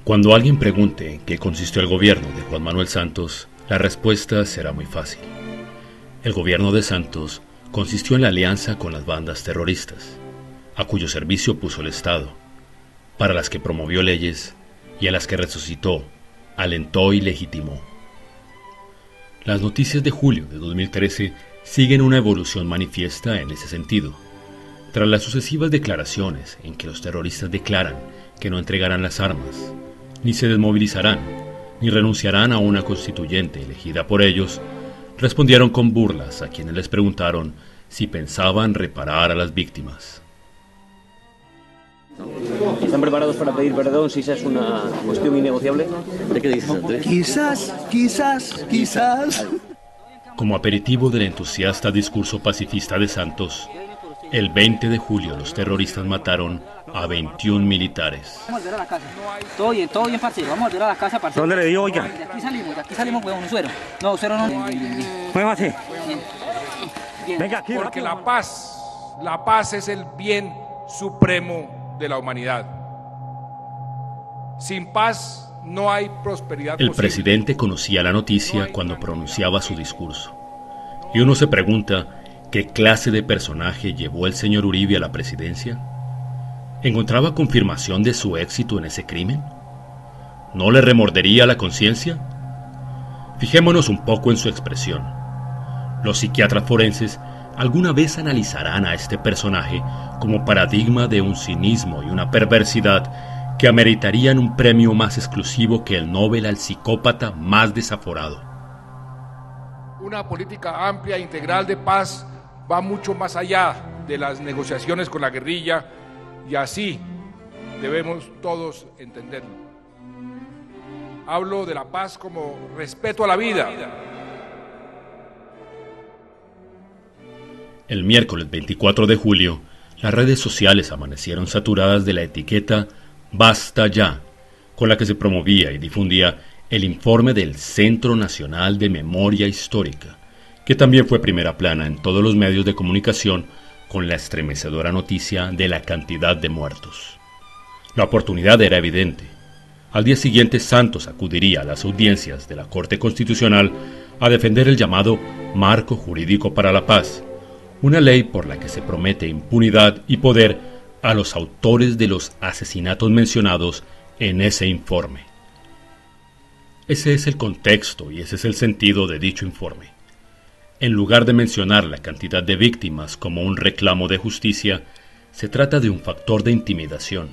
Cuando alguien pregunte en qué consistió el gobierno de Juan Manuel Santos, la respuesta será muy fácil. El gobierno de Santos consistió en la alianza con las bandas terroristas, a cuyo servicio puso el Estado, para las que promovió leyes y a las que resucitó, alentó y legitimó. Las noticias de julio de 2013 siguen una evolución manifiesta en ese sentido. Tras las sucesivas declaraciones en que los terroristas declaran que no entregarán las armas, ni se desmovilizarán, ni renunciarán a una constituyente elegida por ellos, respondieron con burlas a quienes les preguntaron si pensaban reparar a las víctimas. ¿Están preparados para pedir perdón si esa es una cuestión innegociable? ¿De qué dices, Andrés? Quizás. Como aperitivo del entusiasta discurso pacifista de Santos, el 20 de julio los terroristas mataron a 21 militares. Vamos a volver a la casa. Todo bien, parcero. Vamos a volver a la casa, parcero. ¿Dónde le dio, oiga? De aquí salimos, huevón, un suero. No, un suero no. Muévase. Bien. Venga, aquí. Porque la paz es el bien supremo de la humanidad. Sin paz no hay prosperidad El posible. presidente conocía la noticia cuando pronunciaba su discurso. Y uno se pregunta, ¿qué clase de personaje llevó el señor Uribe a la presidencia? ¿Encontraba confirmación de su éxito en ese crimen? ¿No le remordería la conciencia? Fijémonos un poco en su expresión. Los psiquiatras forenses alguna vez analizarán a este personaje como paradigma de un cinismo y una perversidad que ameritarían un premio más exclusivo que el Nobel al psicópata más desaforado. Una política amplia e integral de paz va mucho más allá de las negociaciones con la guerrilla y así debemos todos entenderlo. Hablo de la paz como respeto a la vida. El miércoles 24 de julio, las redes sociales amanecieron saturadas de la etiqueta «Basta ya», con la que se promovía y difundía el informe del Centro Nacional de Memoria Histórica, que también fue primera plana en todos los medios de comunicación con la estremecedora noticia de la cantidad de muertos. La oportunidad era evidente. Al día siguiente, Santos acudiría a las audiencias de la Corte Constitucional a defender el llamado Marco Jurídico para la Paz, una ley por la que se promete impunidad y poder a los autores de los asesinatos mencionados en ese informe. Ese es el contexto y ese es el sentido de dicho informe. En lugar de mencionar la cantidad de víctimas como un reclamo de justicia, se trata de un factor de intimidación,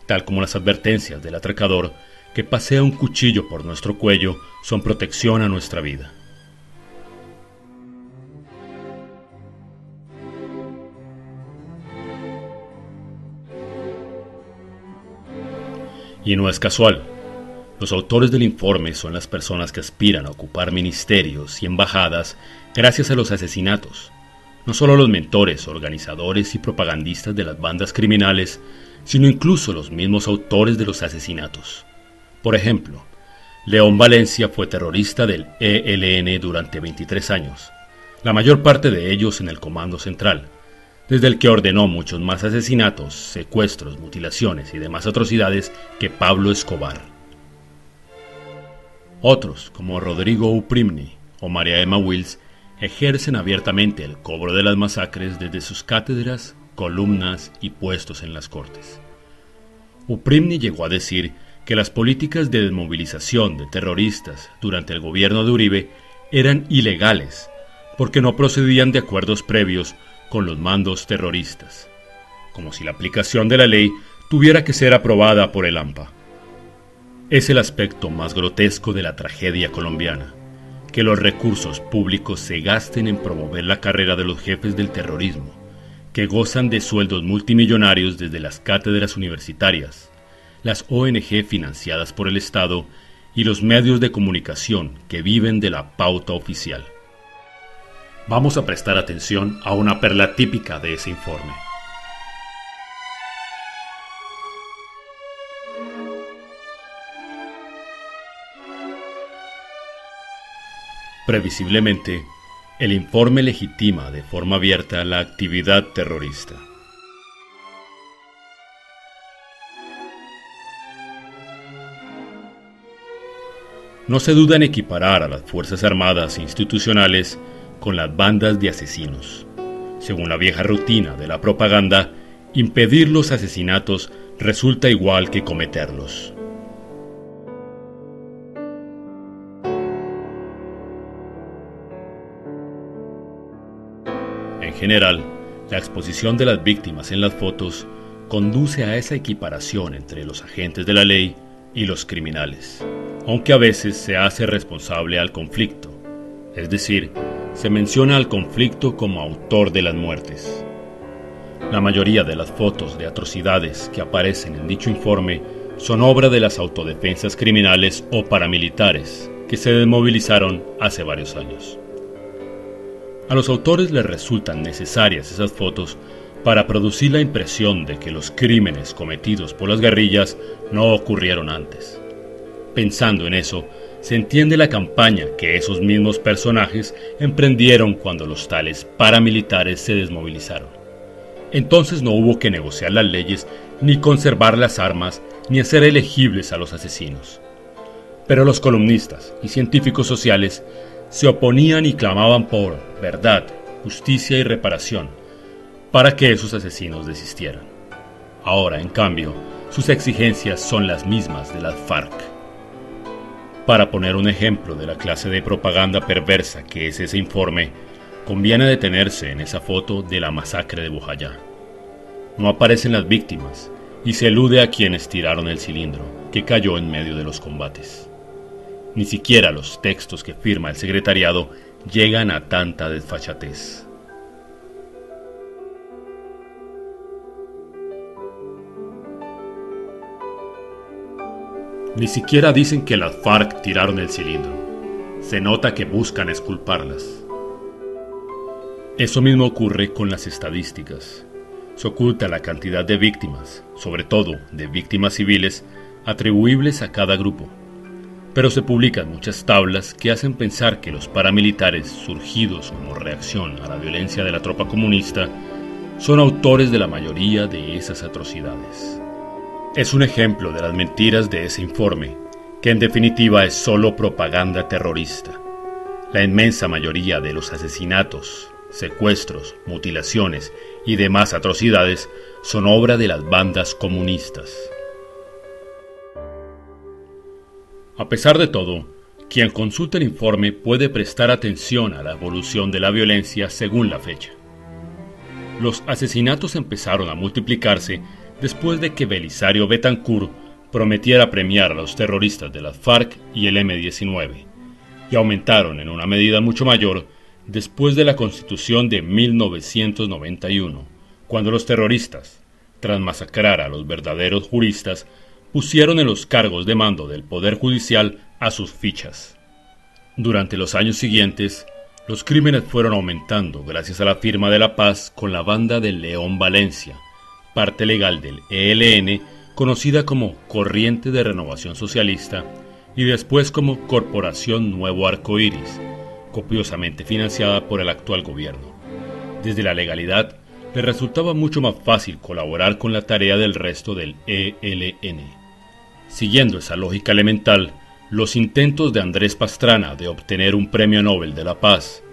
tal como las advertencias del atracador que pasea un cuchillo por nuestro cuello son protección a nuestra vida. Y no es casual. Los autores del informe son las personas que aspiran a ocupar ministerios y embajadas gracias a los asesinatos. No solo los mentores, organizadores y propagandistas de las bandas criminales, sino incluso los mismos autores de los asesinatos. Por ejemplo, León Valencia fue terrorista del ELN durante 23 años, la mayor parte de ellos en el Comando Central, desde el que ordenó muchos más asesinatos, secuestros, mutilaciones y demás atrocidades que Pablo Escobar. Otros, como Rodrigo Uprimni o María Emma Wills, ejercen abiertamente el cobro de las masacres desde sus cátedras, columnas y puestos en las cortes. Uprimni llegó a decir que las políticas de desmovilización de terroristas durante el gobierno de Uribe eran ilegales porque no procedían de acuerdos previos con los mandos terroristas, como si la aplicación de la ley tuviera que ser aprobada por el AMPA. Es el aspecto más grotesco de la tragedia colombiana, que los recursos públicos se gasten en promover la carrera de los jefes del terrorismo, que gozan de sueldos multimillonarios desde las cátedras universitarias, las ONG financiadas por el Estado y los medios de comunicación que viven de la pauta oficial. Vamos a prestar atención a una perla típica de ese informe. Previsiblemente, el informe legitima de forma abierta la actividad terrorista. No se duda en equiparar a las Fuerzas Armadas institucionales con las bandas de asesinos. Según la vieja rutina de la propaganda, impedir los asesinatos resulta igual que cometerlos. En general, la exposición de las víctimas en las fotos conduce a esa equiparación entre los agentes de la ley y los criminales, aunque a veces se hace responsable al conflicto, es decir, se menciona al conflicto como autor de las muertes. La mayoría de las fotos de atrocidades que aparecen en dicho informe son obra de las autodefensas criminales o paramilitares que se desmovilizaron hace varios años. A los autores les resultan necesarias esas fotos para producir la impresión de que los crímenes cometidos por las guerrillas no ocurrieron antes. Pensando en eso, se entiende la campaña que esos mismos personajes emprendieron cuando los tales paramilitares se desmovilizaron. Entonces no hubo que negociar las leyes, ni conservar las armas, ni hacer elegibles a los asesinos. Pero los columnistas y científicos sociales se oponían y clamaban por verdad, justicia y reparación, para que esos asesinos desistieran. Ahora, en cambio, sus exigencias son las mismas de las FARC. Para poner un ejemplo de la clase de propaganda perversa que es ese informe, conviene detenerse en esa foto de la masacre de Bojayá. No aparecen las víctimas y se elude a quienes tiraron el cilindro, que cayó en medio de los combates. Ni siquiera los textos que firma el secretariado llegan a tanta desfachatez. Ni siquiera dicen que las FARC tiraron el cilindro. Se nota que buscan exculparlas. Eso mismo ocurre con las estadísticas. Se oculta la cantidad de víctimas, sobre todo de víctimas civiles, atribuibles a cada grupo. Pero se publican muchas tablas que hacen pensar que los paramilitares, surgidos como reacción a la violencia de la tropa comunista, son autores de la mayoría de esas atrocidades. Es un ejemplo de las mentiras de ese informe, que en definitiva es solo propaganda terrorista. La inmensa mayoría de los asesinatos, secuestros, mutilaciones y demás atrocidades son obra de las bandas comunistas. A pesar de todo, quien consulta el informe puede prestar atención a la evolución de la violencia según la fecha. Los asesinatos empezaron a multiplicarse después de que Belisario Betancur prometiera premiar a los terroristas de las FARC y el M-19, y aumentaron en una medida mucho mayor después de la Constitución de 1991, cuando los terroristas, tras masacrar a los verdaderos juristas, pusieron en los cargos de mando del Poder Judicial a sus fichas. Durante los años siguientes, los crímenes fueron aumentando gracias a la firma de la paz con la banda de León Valencia, parte legal del ELN, conocida como Corriente de Renovación Socialista y después como Corporación Nuevo Arcoíris, copiosamente financiada por el actual gobierno. Desde la legalidad, le resultaba mucho más fácil colaborar con la tarea del resto del ELN. Siguiendo esa lógica elemental, los intentos de Andrés Pastrana de obtener un premio Nobel de la Paz,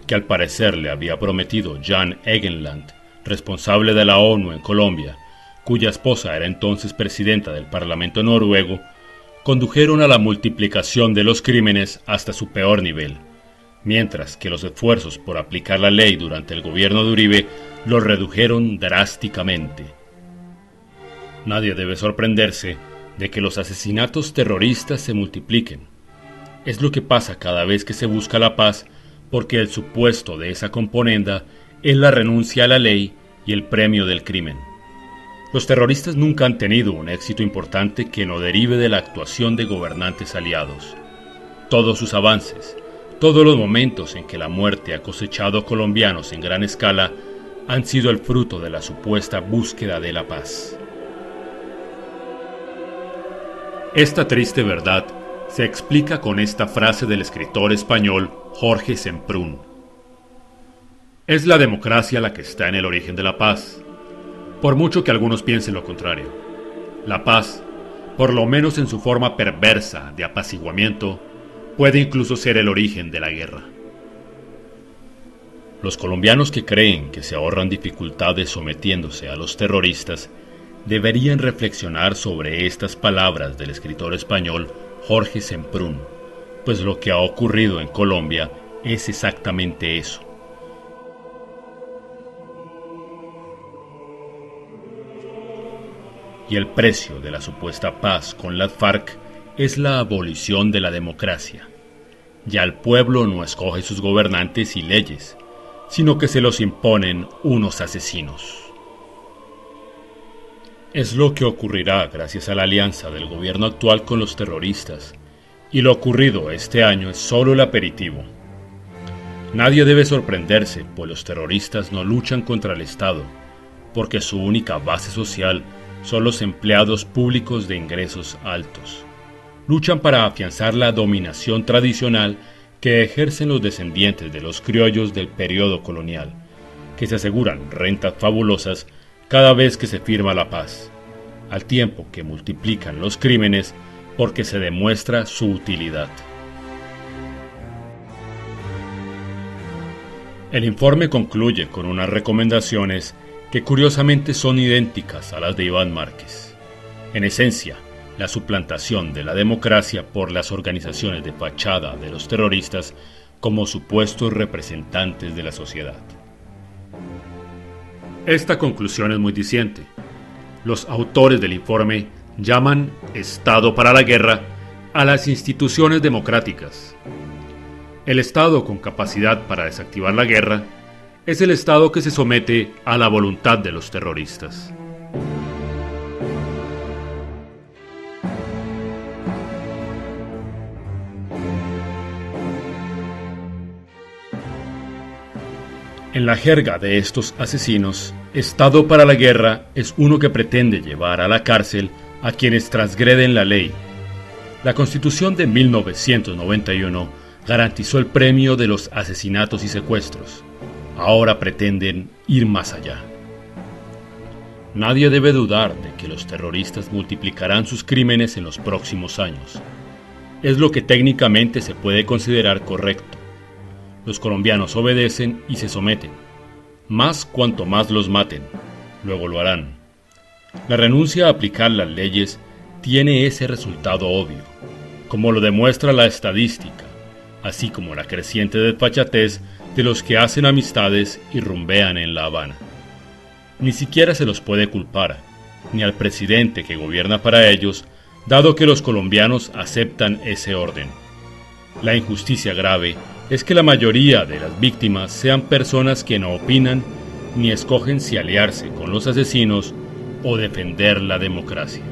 que al parecer le había prometido Jan Egeland, responsable de la ONU en Colombia, cuya esposa era entonces presidenta del Parlamento noruego, condujeron a la multiplicación de los crímenes hasta su peor nivel, mientras que los esfuerzos por aplicar la ley durante el gobierno de Uribe los redujeron drásticamente. Nadie debe sorprenderse de que los asesinatos terroristas se multipliquen. Es lo que pasa cada vez que se busca la paz, porque el supuesto de esa componenda es la renuncia a la ley y el premio del crimen. Los terroristas nunca han tenido un éxito importante que no derive de la actuación de gobernantes aliados. Todos sus avances, todos los momentos en que la muerte ha cosechado colombianos en gran escala, han sido el fruto de la supuesta búsqueda de la paz. Esta triste verdad se explica con esta frase del escritor español Jorge Semprún: es la democracia la que está en el origen de la paz, por mucho que algunos piensen lo contrario. La paz, por lo menos en su forma perversa de apaciguamiento, puede incluso ser el origen de la guerra. Los colombianos que creen que se ahorran dificultades sometiéndose a los terroristas deberían reflexionar sobre estas palabras del escritor español Jorge Semprún, pues lo que ha ocurrido en Colombia es exactamente eso. Y el precio de la supuesta paz con las FARC es la abolición de la democracia. Ya el pueblo no escoge sus gobernantes y leyes, sino que se los imponen unos asesinos. Es lo que ocurrirá gracias a la alianza del gobierno actual con los terroristas, y lo ocurrido este año es solo el aperitivo. Nadie debe sorprenderse, pues los terroristas no luchan contra el Estado, porque su única base social son los empleados públicos de ingresos altos. Luchan para afianzar la dominación tradicional que ejercen los descendientes de los criollos del periodo colonial, que se aseguran rentas fabulosas cada vez que se firma la paz, al tiempo que multiplican los crímenes porque se demuestra su utilidad. El informe concluye con unas recomendaciones que curiosamente son idénticas a las de Iván Márquez. En esencia, la suplantación de la democracia por las organizaciones de fachada de los terroristas como supuestos representantes de la sociedad. Esta conclusión es muy diciente. Los autores del informe llaman Estado para la guerra a las instituciones democráticas. El Estado con capacidad para desactivar la guerra es el Estado que se somete a la voluntad de los terroristas. En la jerga de estos asesinos, Estado para la guerra es uno que pretende llevar a la cárcel a quienes transgreden la ley. La Constitución de 1991 garantizó el premio de los asesinatos y secuestros. Ahora pretenden ir más allá. Nadie debe dudar de que los terroristas multiplicarán sus crímenes en los próximos años. Es lo que técnicamente se puede considerar correcto. Los colombianos obedecen y se someten, más cuanto más los maten, luego lo harán. La renuncia a aplicar las leyes tiene ese resultado obvio, como lo demuestra la estadística, así como la creciente desfachatez de los que hacen amistades y rumbean en La Habana. Ni siquiera se los puede culpar, ni al presidente que gobierna para ellos, dado que los colombianos aceptan ese orden. La injusticia grave es que la mayoría de las víctimas sean personas que no opinan ni escogen si aliarse con los asesinos o defender la democracia.